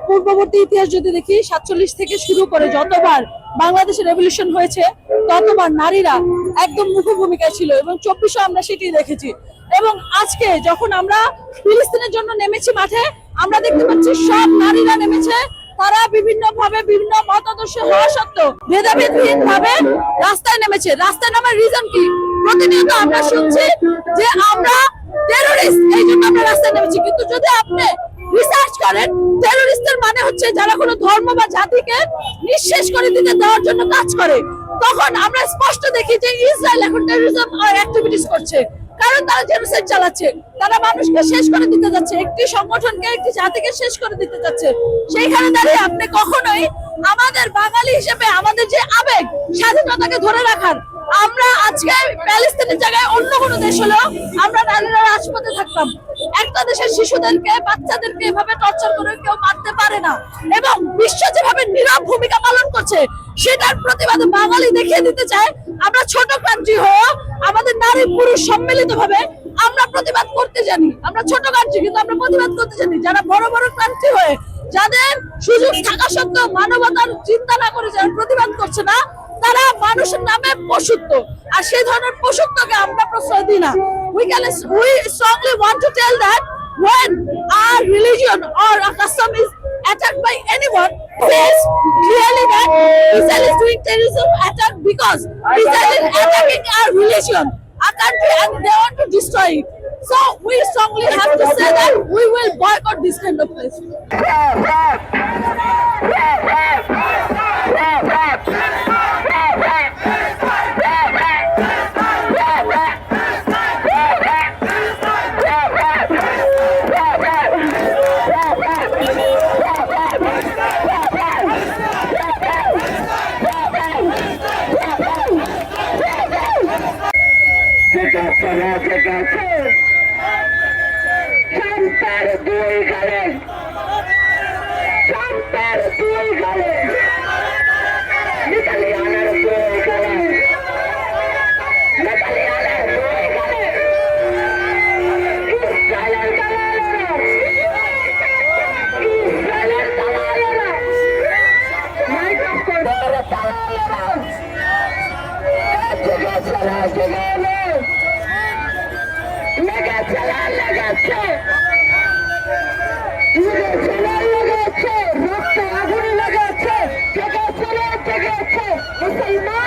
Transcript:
পূর্ববর্তী ইতিহাস যদি দেখি 47 থেকে শুরু করে যতবার বাংলাদেশে রেভলিউশন হয়েছে ততবার নারীরা একদম মুখ্য ভূমিকায় ছিল এবং 24-এ আমরা সেটি দেখেছি। এবং আজকে যখন আমরা ফিলিস্তিনের জন্য নেমেছি মাঠে, আমরা দেখতে পাচ্ছি সব নারীরা নেমেছে। তারা বিভিন্ন ভাবে বিভিন্ন মতাদর্শ হওয়া সত্ত্বেও ভেদাভেদহীন ভাবে রাস্তায় নেমেছে। রাস্তায় নামার রিজন কি? প্রতিনিয়ত আমরা শুনছি যে আমরা টেরোরিস্ট, এই জন্য আমরা রাস্তায় নেমেছি। কিন্তু যদি আপনি রিসার্চ করেন, টেরোরিস্টের মানে হচ্ছে যারা কোনো ধর্ম বা জাতিকে নিঃশেষ করে দিতে দেওয়ার জন্য কাজ করে। তখন আমরা স্পষ্ট দেখি যে ইসরায়েল এখন টেরোরিজম অ্যাক্টিভিটিস করছে, কারণ তারা জেনোসাইড চালাচ্ছে, তারা মানুষকে শেষ করে দিতে যাচ্ছে, একটি সংগঠনকে একটি জাতিকে শেষ করে দিতে যাচ্ছে। সেইখানে দাঁড়িয়ে আপনি কখনোই আমাদের বাঙালি হিসেবে আমাদের যে আবেগ স্বাধীনতাকে ধরে রাখার, আমরা আজকে প্যালেস্তাইনের জায়গায় অন্য কোনো দেশ হলেও আমরা নারীরা রাজপথে থাকতাম। একটা দেশের শিশুদেরকে বাচ্চাদেরকে এভাবে টর্চার করে কেউ মারতে পারে না, এবং বিশ্ব যেভাবে নীরব ভূমিকা পালন করছে সেটার প্রতিবাদে বাঙালি দেখিয়ে দিতে চায় আমরা ছোট কান্ট্রি হয়ে আমাদের নারী পুরুষ সম্মিলিত ভাবে আমরা প্রতিবাদ করতে জানি। আমরা ছোট কান্ট্রি কিন্তু আমরা প্রতিবাদ করতে জানি। যারা বড় বড় কান্ট্রি হয়ে যাদের সুযোগ থাকা সত্ত্বেও মানবতার চিন্তা না করে যারা প্রতিবাদ করছে না, তারা মানুষের নামে পশুত্ব, আর সেই ধরনের পশুত্বকে আমরা প্রশ্রয় দিই না। We strongly want to tell that when our religion or a custom is attacked by anyone, says clearly that Israel is doing terrorism attack because Israel is attacking our religion, our country, and they want to destroy it. So we strongly have to say that we will boycott this kind of place. মুসলমান